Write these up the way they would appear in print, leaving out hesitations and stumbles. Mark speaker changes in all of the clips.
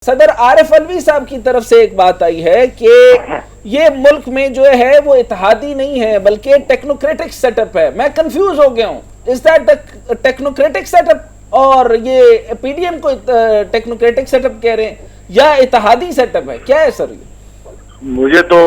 Speaker 1: सदर आरिफ अलवी साहब की तरफ से एक बात आई है कि ये मुल्क में जो है वो इत्तेहादी नहीं है बल्कि टेक्नोक्रेटिक सेटअप है। मैं कंफ्यूज हो गया हूँ, इज दैट टेक्नोक्रेटिक सेटअप और ये पीडीएम को टेक्नोक्रेटिक सेटअप कह रहे हैं या इत्तेहादी सेटअप है, क्या है सर? ये
Speaker 2: मुझे तो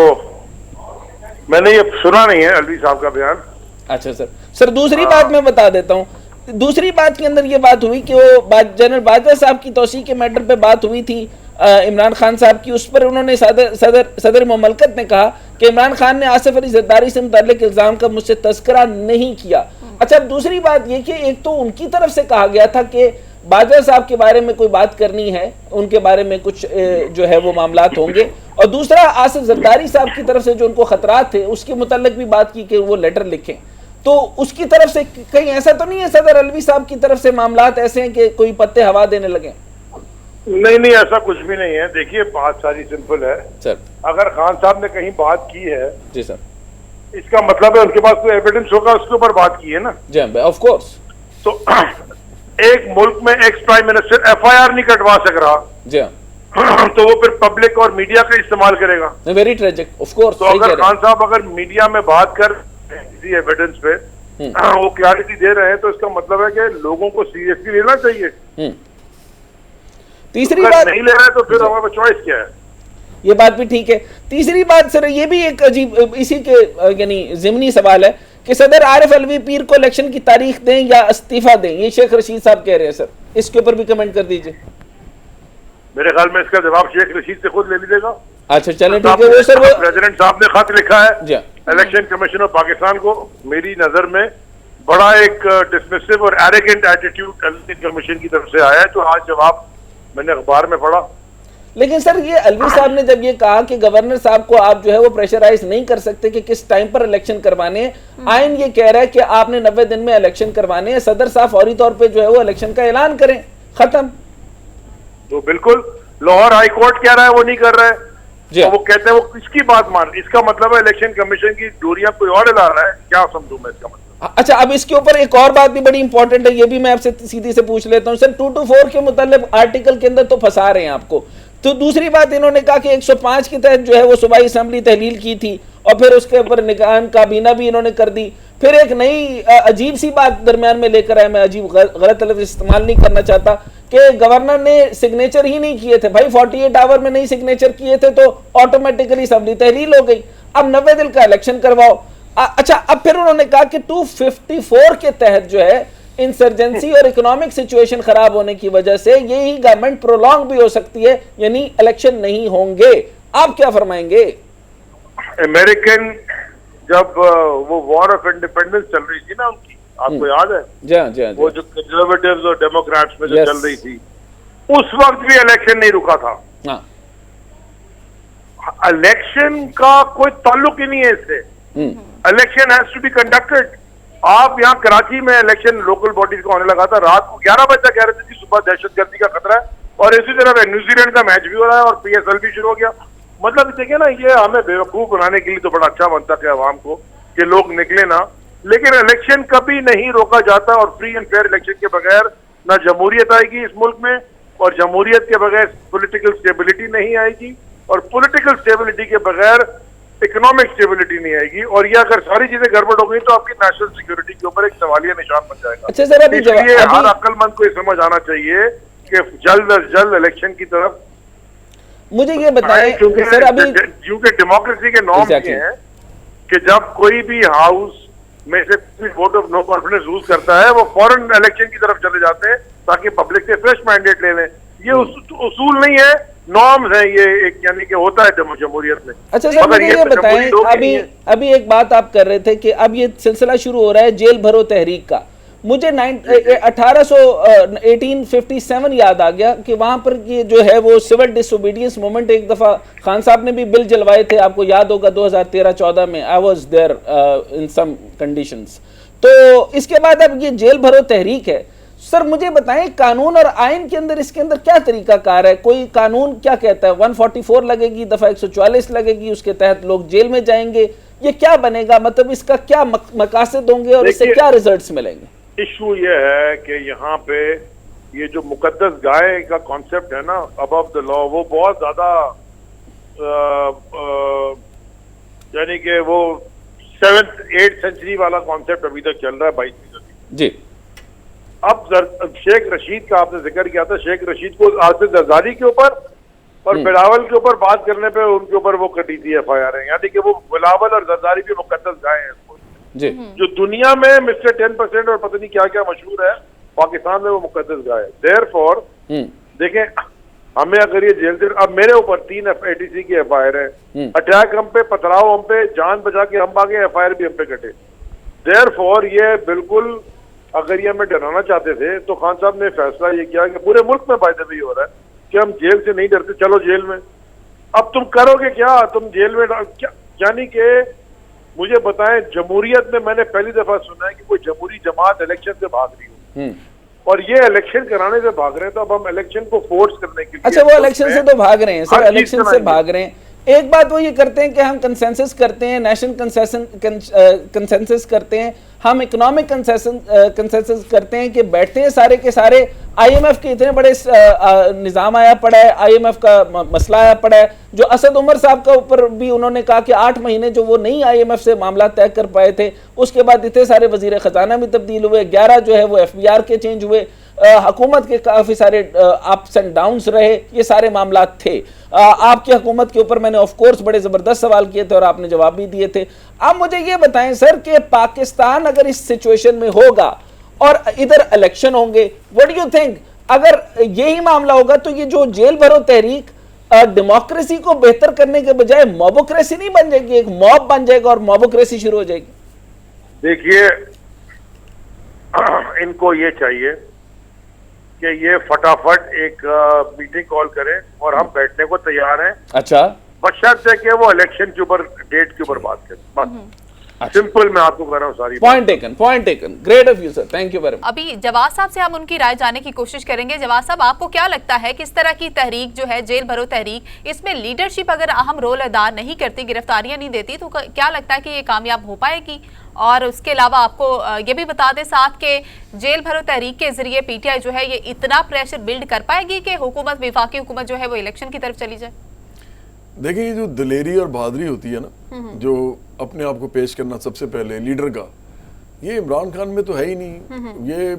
Speaker 2: मैंने ये सुना नहीं है अलवी साहब का बयान।
Speaker 1: अच्छा सर दूसरी बात मैं बता देता हूँ। दूसरी बात के अंदर ये बात हुई कि वो जनरल बाजवा साहब की तौसीह के मैटर पे बात हुई थी इमरान खान साहब की। उस पर उन्होंने सदर मुमलकत ने कहा कि इमरान खान ने आसिफ अली जरदारी से मुताल्लिक इल्जाम का मुझसे तस्करा नहीं किया। अच्छा, दूसरी बात ये कि एक तो उनकी तरफ से कहा गया था कि बाजवा साहब के बारे में कोई बात करनी है, उनके बारे में कुछ जो है वो मामलात होंगे, और दूसरा आसिफ जरदारी साहब की तरफ से जो उनको खतरात थे उसके मुताल्लिक भी बात की कि वो लेटर लिखें। तो उसकी तरफ से कहीं ऐसा तो नहीं है सदर अलवी साहब की तरफ से मामलात ऐसे हैं कि कोई पत्ते हवा देने लगे?
Speaker 2: नहीं, ऐसा कुछ भी नहीं है। देखिए, बात सारी सिंपल है
Speaker 1: सर। अगर
Speaker 2: खान साहब ने कहीं बात की है
Speaker 1: जी सर,
Speaker 2: इसका मतलब है उनके पास कोई एविडेंस होगा, उसके ऊपर बात की है ना
Speaker 1: जी ऑफ कोर्स।
Speaker 2: तो एक मुल्क में एक्स प्राइम मिनिस्टर एफआईआर नहीं कटवा सक रहा
Speaker 1: जी
Speaker 2: तो वो फिर पब्लिक और मीडिया का इस्तेमाल करेगा।
Speaker 1: Very tragic, of course.
Speaker 2: तो अगर खान साहब अगर मीडिया में बात कर किसी एविडेंस पे वो क्लैरिटी दे रहे हैं तो इसका मतलब है कि लोगों को सीरियसली लेना चाहिए।
Speaker 1: तीसरी बात
Speaker 2: नहीं ले रहा है तो फिर हमारा चॉइस क्या है?
Speaker 1: ये बात भी ठीक है। तीसरी बात सर, ये भी एक अजीब इसी के यानी जिमनी सवाल है कि सदर आरिफ अलवी पीर को इलेक्शन की तारीख दें या इस्तीफा दें, ये शेख रशीद साहब कह रहे हैं। सर, इसके ऊपर भी कमेंट कर दीजिए।
Speaker 2: मेरे ख्याल में इसका जवाब शेख रशीद से खुद ले लीजिएगा।
Speaker 1: अच्छा चले, ठीक है। वो सर वो
Speaker 2: प्रेसिडेंट साहब ने खत लिखा है इलेक्शन कमीशन ऑफ पाकिस्तान को। मेरी नजर में बड़ा एक डिसमिसिव और एरोगेंट एटीट्यूड इलेक्शन कमीशन की तरफ से आया है, तो आज जवाब मैंने अखबार में पढ़ा।
Speaker 1: लेकिन सर, ये अलवी साहब ने जब ये कहा कि गवर्नर साहब को आप जो है वो प्रेशराइज नहीं कर सकते कि किस टाइम पर इलेक्शन करवाने हैं, आइन ये कह रहा है कि आपने 90 दिन में इलेक्शन करवाने हैं, सदर साहब फौरी तौर पे जो है वो इलेक्शन का ऐलान करें, खत्म।
Speaker 2: तो बिल्कुल लाहौर हाई कोर्ट कह रहा है वो नहीं कर रहा है, तो वो कहते हैं वो किसकी बात मान, इसका मतलब है इलेक्शन कमीशन की डोरियां कोई और हिला रहा है। क्या समझूं मैं इसका मतलब?
Speaker 1: अच्छा, अब इसके ऊपर एक और बात भी बड़ी इंपॉर्टेंट है, ये भी मैं आपसे सीधी से पूछ लेता हूं सर। 224 के मुताल्लिक आर्टिकल के अंदर तो फंसा रहे हैं आपको। तो दूसरी बात इन्होंने कहा कि 105 के तहत जो है वो सूबाई असेंबली तहलील की थी और फिर उसके ऊपर निगरान काबीना भी इन्होंने कर दी। फिर एक नई अजीब सी बात दरमियान में लेकर आए, मैं अजीब गलत लफ्ज़ इस्तेमाल नहीं करना चाहता, कि गवर्नर ने सिग्नेचर ही नहीं किए थे। भाई 48 आवर में नहीं सिग्नेचर किए थे तो ऑटोमेटिकली असेंबली तहलील हो गई। अब 90 दिन का इलेक्शन करवाओ। अच्छा, अब फिर उन्होंने कहा कि 254 के तहत जो है इंसर्जेंसी और इकोनॉमिक सिचुएशन खराब होने की वजह से यही गवर्नमेंट प्रोलॉन्ग भी हो सकती है, यानी इलेक्शन नहीं होंगे। आप क्या फरमाएंगे?
Speaker 2: अमेरिकन जब वो वॉर ऑफ इंडिपेंडेंस चल रही थी ना उनकी, आपको याद है?
Speaker 1: जी।
Speaker 2: वो जो कंजर्वेटिव्स और डेमोक्रेट्स में जो चल रही थी, उस वक्त भी इलेक्शन नहीं रुका था। इलेक्शन का कोई ताल्लुक ही नहीं है इससे। Election has to be conducted. आप यहाँ कराची में इलेक्शन लोकल बॉडीज का होने लगा था, रात को 11 बजे तक कह रहे थे कि सुबह दहशतगर्दी का खतरा है, और इसी तरह न्यूजीलैंड का मैच भी हो रहा है और पीएसएल भी शुरू हो गया। मतलब देखिए ना, ये हमें बेवकूफ बनाने के लिए तो बड़ा अच्छा बनता है आवाम को कि लोग निकले ना, लेकिन इलेक्शन कभी नहीं रोका जाता। और फ्री एंड फेयर इलेक्शन के बगैर ना जमहूरियत आएगी इस मुल्क में, और जमहूरियत के बगैर पॉलिटिकल स्टेबिलिटी नहीं आएगी, और पॉलिटिकल स्टेबिलिटी के बगैर इकोनॉमिक स्टेबिलिटी नहीं आएगी। और ये अगर सारी चीजें गड़बड़ हो गई तो आपकी नेशनल सिक्योरिटी के ऊपर एक सवालिया निशान बन जाएगा।
Speaker 1: अच्छा सर,
Speaker 2: इसलिए हर अक्लमंद को ये समझ आना चाहिए कि जल्द अज जल्द इलेक्शन की तरफ
Speaker 1: मुझे ये बताएं सर, अभी
Speaker 2: क्योंकि डेमोक्रेसी के नॉर्म ये हैं कि जब कोई भी हाउस में से vote of no confidence use करता है वो फौरन इलेक्शन की तरफ चले जाते हैं ताकि पब्लिक से फ्रेश मैंडेट ले लें। ये उसूल नहीं है, नॉर्म्स है ये, एक यानी कि होता है जमहूरियत में।
Speaker 1: अच्छा सर, मुझे ये बताएं, अभी एक बात आप कर रहे थे कि अब ये सिलसिला शुरू हो रहा है जेल भरो तहरीक का। मुझे 1857 याद आ गया कि वहां पर ये जो है वो सिविल डिसोबीडियंस मूवमेंट, एक दफा खान साहब ने भी बिल जलवाए थे, आपको याद होगा 2013-14 में। I was there in some conditions. तो इसके बाद अब ये जेल भरो तहरीक है। सर मुझे बताएं, कानून और आइन के अंदर इसके अंदर क्या तरीका कार है? कोई कानून क्या कहता है? 144 लगेगी, दफा 144 लगेगी, उसके तहत लोग जेल में जाएंगे, ये क्या बनेगा? मतलब इसका क्या मकासद होंगे और इससे क्या रिजल्ट्स मिलेंगे?
Speaker 2: इशू ये है कि यहाँ पे ये जो मुकद्दस गाय का कॉन्सेप्ट है ना, अबव द लॉ, वो बहुत ज्यादा यानी कि वो 7th 8th सेंचुरी वाला कॉन्सेप्ट अभी तक चल रहा है 22वीं सदी
Speaker 1: जी।
Speaker 2: अब शेख रशीद का आपने जिक्र किया था, शेख रशीद को आज से जरदारी के ऊपर और बिलावल के ऊपर बात करने पे उनके ऊपर वो कटी थी FIR है, यानी कि वो बिलावल और जरदारी भी मुकद्दस गाय हैं
Speaker 1: जी।
Speaker 2: जो दुनिया में मिस्टर 10% और पता नहीं क्या क्या मशहूर है, पाकिस्तान में वो मुकद्दस गाय है। देयरफॉर देखें, हमें अगर ये जेल से, अब मेरे ऊपर 3 ATC की FIR है, अटैक हम पे, पथराव हम पे, जान बचा के हम भागे, FIR भी हम पे कटे। देयरफॉर ये बिल्कुल, अगर ये हमें डराना चाहते थे तो खान साहब ने फैसला ये किया कि पूरे मुल्क में फायदे भी हो रहा है कि हम जेल से नहीं डरते, चलो जेल में। अब तुम करोगे क्या, तुम जेल में क्या, यानी कि मुझे बताएं, जमहूरियत में मैंने पहली दफा सुना है कि कोई जमहूरी जमात इलेक्शन से भाग रही हो, और ये इलेक्शन कराने से भाग रहे हैं, तो अब हम इलेक्शन को फोर्स करने के लिए,
Speaker 1: अच्छा, वो इलेक्शन से तो भाग रहे हैं सर, इलेक्शन से भाग रहे हैं। एक बात वो ये करते हैं कि हम कंसेंसस करते हैं, नेशनल कंसेंसस करते हैं, हम इकोनॉमिक कंसेंसस करते हैं कि बैठते हैं सारे के सारे, IMF के इतने बड़े निज़ाम आया पड़ा है, IMF का मसला आया पड़ा है, जो असद उमर साहब का ऊपर भी उन्होंने कहा कि 8 महीने जो वो नहीं IMF से मामला तय कर पाए थे, उसके बाद इतने सारे वजीर खजाना भी तब्दील हुए, 11 जो है वो FBR के चेंज हुए, हुकूमत के काफ़ी सारे अप्स एंड डाउन्स रहे, ये सारे मामला थे। आपकी हुकूमत के ऊपर मैंने ऑफ कोर्स बड़े ज़बरदस्त सवाल किए थे और आपने जवाब भी दिए थे। आप मुझे ये बताएं सर कि पाकिस्तान अगर इस सिचुएशन में होगा और इधर इलेक्शन होंगे, व्हाट डू यू थिंक, अगर यही मामला होगा तो ये जो जेल भरो तहरीक डेमोक्रेसी को बेहतर करने के बजाय मोबोक्रेसी नहीं बन जाएगी, एक मॉब बन जाएगा और मोबोक्रेसी शुरू हो जाएगी?
Speaker 2: देखिए, इनको ये चाहिए कि ये फटाफट एक मीटिंग कॉल करें और हम बैठने को तैयार हैं।
Speaker 1: अच्छा,
Speaker 2: बशर्ते कि वो इलेक्शन के ऊपर, डेट के ऊपर बात करें, बस सिंपल मैं आपको कह रहा हूँ सारी।
Speaker 1: Point taken, great of you sir, thank you very much.
Speaker 3: अभी जवाद साहब से हम उनकी राय जानने की कोशिश करेंगे। जवाद साहब, आपको क्या लगता है किस तरह की तहरीक जो है, जेल भरो तहरीक, इसमें लीडरशिप अगर अहम रोल अदा नहीं करती, गिरफ्तारियां नहीं देती, तो क्या लगता है कि ये कामयाब हो पाएगी? और उसके अलावा आपको ये भी बता दें साथ के जेल भरो तहरीक के जरिए PTI जो है ये इतना प्रेशर बिल्ड कर पाएगी कि हुकूमत, वफाकी हुकूमत जो है वो इलेक्शन की तरफ चली जाए?
Speaker 4: देखिए, ये जो दिलेरी और बहादुरी होती है ना, जो अपने आप को पेश करना सबसे पहले लीडर का, ये इमरान खान में तो है ही नहीं। ये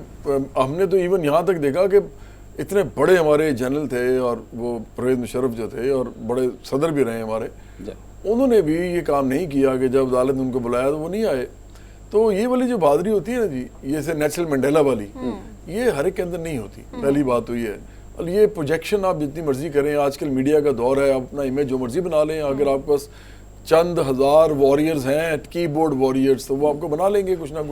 Speaker 4: हमने तो इवन यहाँ तक देखा कि इतने बड़े हमारे जनरल थे और वो परवेज मुशर्रफ जो थे और बड़े सदर भी रहे हमारे, उन्होंने भी ये काम नहीं किया कि जब अदालत ने उनको बुलाया तो वो नहीं आए। तो ये वाली जो बहादुरी होती है ना जी, ये से नेशनल मंडेला वाली, ये हर एक के अंदर नहीं होती। पहली बात तो ये है। और ये प्रोजेक्शन आप जितनी मर्जी करें, आजकल मीडिया का दौर है, आप अपना इमेज जो मर्जी बना लें। अगर आपके पास चंद हज़ार वॉरियर्स हैं, कीबोर्ड वॉरियर्स, तो वो आपको बना लेंगे कुछ ना कुछ।